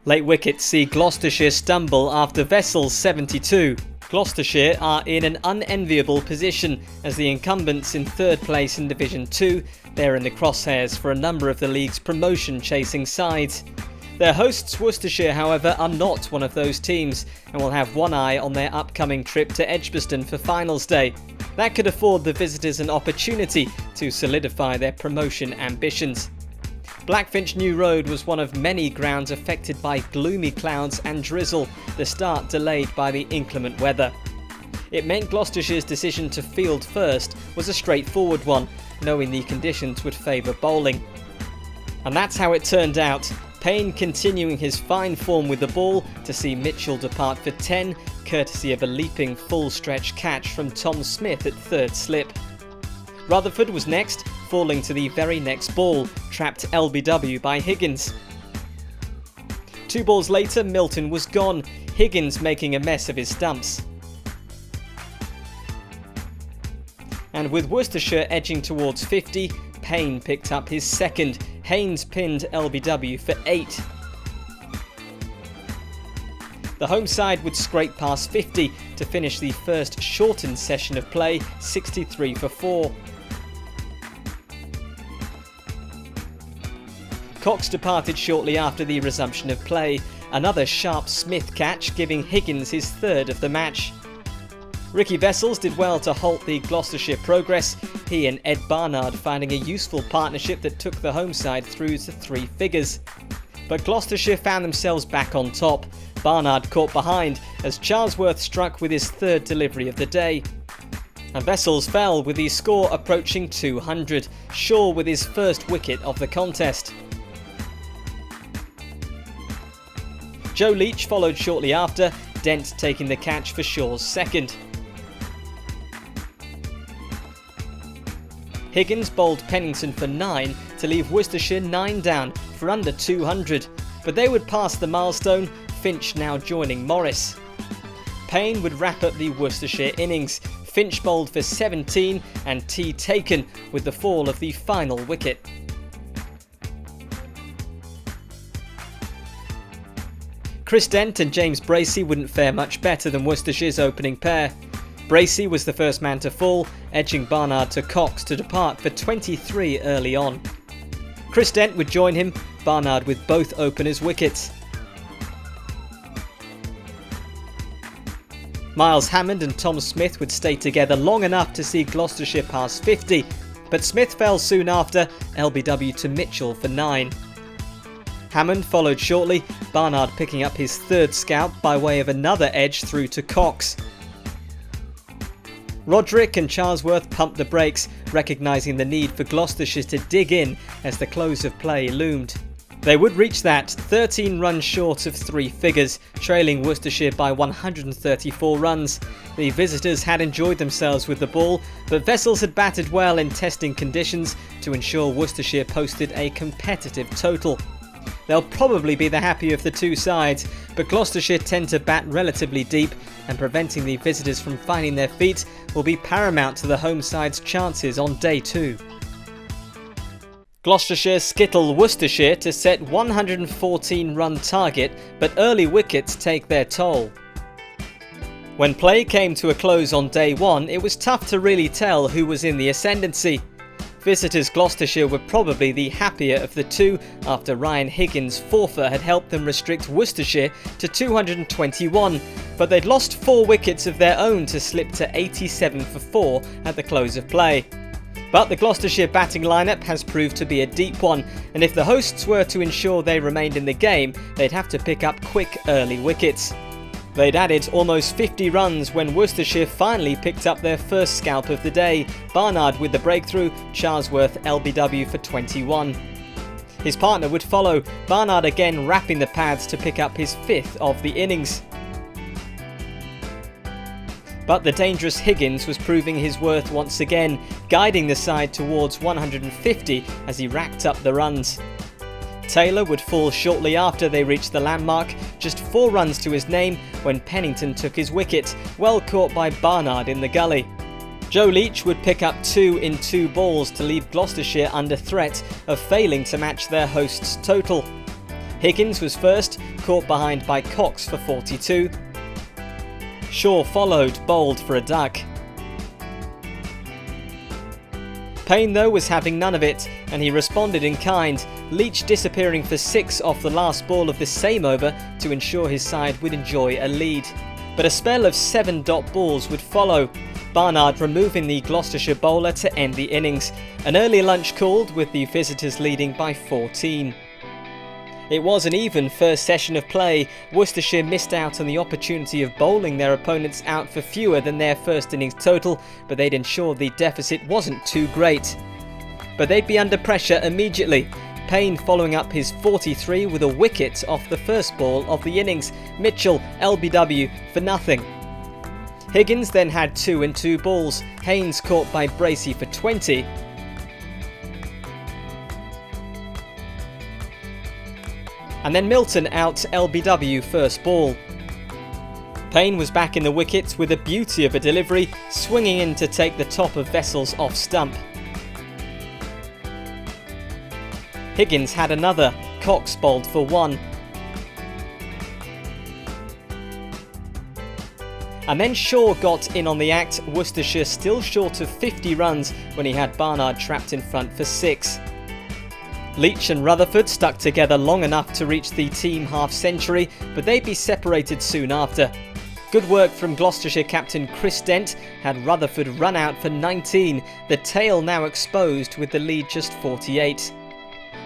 Late wickets see Gloucestershire stumble after Vessel's 72. Gloucestershire are in an unenviable position as the incumbents in third place in Division 2. They're in the crosshairs for a number of the league's promotion-chasing sides. Their hosts Worcestershire, however, are not one of those teams and will have one eye on their upcoming trip to Edgbaston for finals day. That could afford the visitors an opportunity to solidify their promotion ambitions. Blackfinch New Road was one of many grounds affected by gloomy clouds and drizzle, the start delayed by the inclement weather. It meant Gloucestershire's decision to field first was a straightforward one, knowing the conditions would favour bowling. And that's how it turned out. Payne continuing his fine form with the ball to see Mitchell depart for 10, courtesy of a leaping full stretch catch from Tom Smith at third slip. Rutherford was next, falling to the very next ball, trapped LBW by Higgins. 2 balls later, Milton was gone, Higgins making a mess of his stumps. And with Worcestershire edging towards 50, Payne picked up his second. Haynes pinned LBW for 8. The home side would scrape past 50 to finish the first shortened session of play, 63 for 4. Cox departed shortly after the resumption of play, another sharp Smith catch giving Higgins his third of the match. Ricky Vessels did well to halt the Gloucestershire progress, he and Ed Barnard finding a useful partnership that took the home side through to 3 figures. But Gloucestershire found themselves back on top. Barnard caught behind as Charlesworth struck with his third delivery of the day. And Vessels fell with the score approaching 200, Shaw with his first wicket of the contest. Joe Leach followed shortly after, Dent taking the catch for Shaw's second. Higgins bowled Pennington for 9 to leave Worcestershire 9 down for under 200, but they would pass the milestone, Finch now joining Morris. Payne would wrap up the Worcestershire innings, Finch bowled for 17 and tea taken with the fall of the final wicket. Chris Dent and James Bracey wouldn't fare much better than Worcestershire's opening pair. Bracey was the first man to fall, edging Barnard to Cox to depart for 23 early on. Chris Dent would join him, Barnard with both openers' wickets. Miles Hammond and Tom Smith would stay together long enough to see Gloucestershire pass 50, but Smith fell soon after, LBW to Mitchell for 9. Hammond followed shortly, Barnard picking up his third scalp by way of another edge through to Cox. Roderick and Charlesworth pumped the brakes, recognising the need for Gloucestershire to dig in as the close of play loomed. They would reach that, 13 runs short of 3 figures, trailing Worcestershire by 134 runs. The visitors had enjoyed themselves with the ball, but Vessels had batted well in testing conditions to ensure Worcestershire posted a competitive total. They'll probably be the happier of the two sides, but Gloucestershire tend to bat relatively deep, and preventing the visitors from finding their feet will be paramount to the home side's chances on day 2. Gloucestershire skittle Worcestershire to set 114 run target, but early wickets take their toll. When play came to a close on day 1, it was tough to really tell who was in the ascendancy. Visitors Gloucestershire were probably the happier of the two after Ryan Higgins' forfeit had helped them restrict Worcestershire to 221, but they'd lost 4 wickets of their own to slip to 87 for 4 at the close of play. But the Gloucestershire batting lineup has proved to be a deep one, and if the hosts were to ensure they remained in the game, they'd have to pick up quick early wickets. They'd added almost 50 runs when Worcestershire finally picked up their first scalp of the day, Barnard with the breakthrough, Charlesworth LBW for 21. His partner would follow, Barnard again wrapping the pads to pick up his 5th of the innings. But the dangerous Higgins was proving his worth once again, guiding the side towards 150 as he racked up the runs. Taylor would fall shortly after they reached the landmark, just 4 runs to his name when Pennington took his wicket, well caught by Barnard in the gully. Joe Leach would pick up 2 in 2 balls to leave Gloucestershire under threat of failing to match their hosts' total. Higgins was first, caught behind by Cox for 42. Shaw followed, bowled for a duck. Payne though was having none of it, and he responded in kind, Leach disappearing for 6 off the last ball of the same over to ensure his side would enjoy a lead. But a spell of 7 dot balls would follow, Barnard removing the Gloucestershire bowler to end the innings. An early lunch called with the visitors leading by 14. It was an even first session of play. Worcestershire missed out on the opportunity of bowling their opponents out for fewer than their first innings total, but they'd ensured the deficit wasn't too great. But they'd be under pressure immediately. Payne following up his 43 with a wicket off the first ball of the innings. Mitchell, LBW for nothing. Higgins then had 2 and 2 balls. Haynes caught by Bracey for 20. And then Milton out LBW first ball. Payne was back in the wicket with a beauty of a delivery, swinging in to take the top of Vessel's off stump. Higgins had another, Cox bowled for 1. And then Shaw got in on the act, Worcestershire still short of 50 runs when he had Barnard trapped in front for 6. Leach and Rutherford stuck together long enough to reach the team half-century, but they'd be separated soon after. Good work from Gloucestershire captain Chris Dent had Rutherford run out for 19, the tail now exposed with the lead just 48.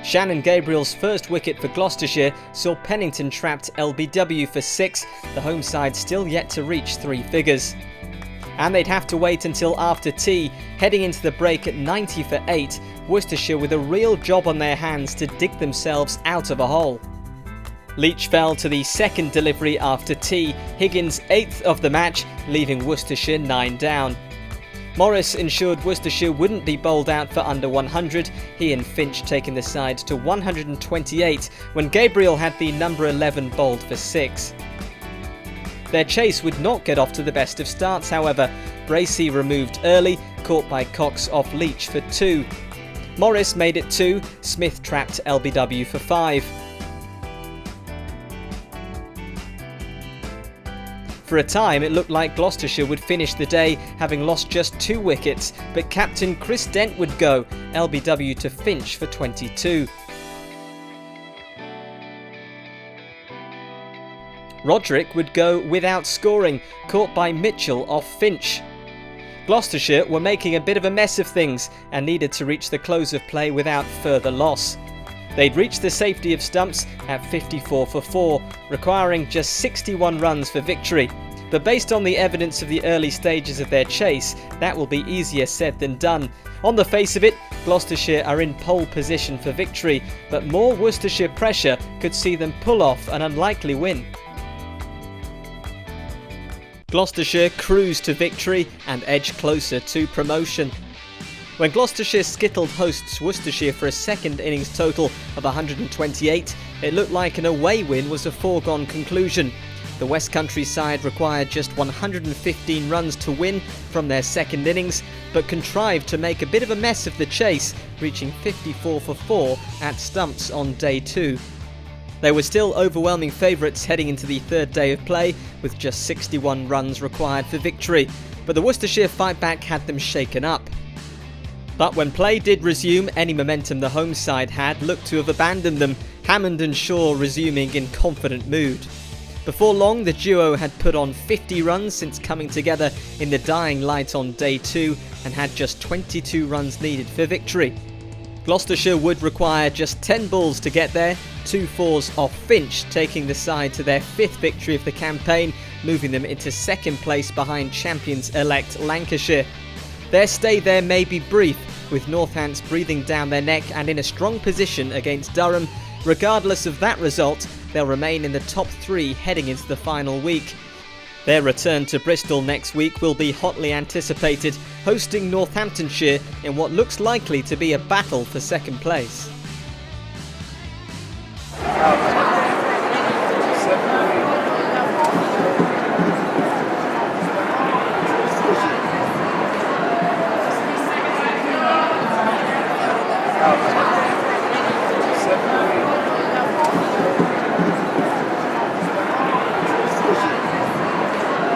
Shannon Gabriel's first wicket for Gloucestershire saw Pennington trapped LBW for 6, the home side still yet to reach 3 figures. And they'd have to wait until after tea, heading into the break at 90 for 8, Worcestershire with a real job on their hands to dig themselves out of a hole. Leach fell to the second delivery after tea, Higgins 8th of the match, leaving Worcestershire 9 down. Morris ensured Worcestershire wouldn't be bowled out for under 100, he and Finch taking the side to 128 when Gabriel had the number 11 bowled for 6. Their chase would not get off to the best of starts, however. Bracey removed early, caught by Cox off Leach for 2. Morris made it 2, Smith trapped LBW for 5. For a time it looked like Gloucestershire would finish the day, having lost just 2 wickets, but captain Chris Dent would go, LBW to Finch for 22. Roderick would go without scoring, caught by Mitchell off Finch. Gloucestershire were making a bit of a mess of things and needed to reach the close of play without further loss. They'd reached the safety of stumps at 54 for 4, requiring just 61 runs for victory. But based on the evidence of the early stages of their chase, that will be easier said than done. On the face of it, Gloucestershire are in pole position for victory, but more Worcestershire pressure could see them pull off an unlikely win. Gloucestershire cruise to victory and edge closer to promotion. When Gloucestershire skittled hosts Worcestershire for a second innings total of 128, it looked like an away win was a foregone conclusion. The West Country side required just 115 runs to win from their second innings, but contrived to make a bit of a mess of the chase, reaching 54 for 4 at stumps on day 2. They were still overwhelming favourites heading into the third day of play, with just 61 runs required for victory, but the Worcestershire fight back had them shaken up. But when play did resume, any momentum the home side had looked to have abandoned them, Hammond and Shaw resuming in confident mood. Before long, the duo had put on 50 runs since coming together in the dying light on day 2 and had just 22 runs needed for victory. Gloucestershire would require just 10 balls to get there, 2 fours off Finch, taking the side to their 5th victory of the campaign, moving them into second place behind champions-elect Lancashire. Their stay there may be brief, with Northants breathing down their neck and in a strong position against Durham. Regardless of that result, they'll remain in the top 3 heading into the final week. Their return to Bristol next week will be hotly anticipated, hosting Northamptonshire in what looks likely to be a battle for second place.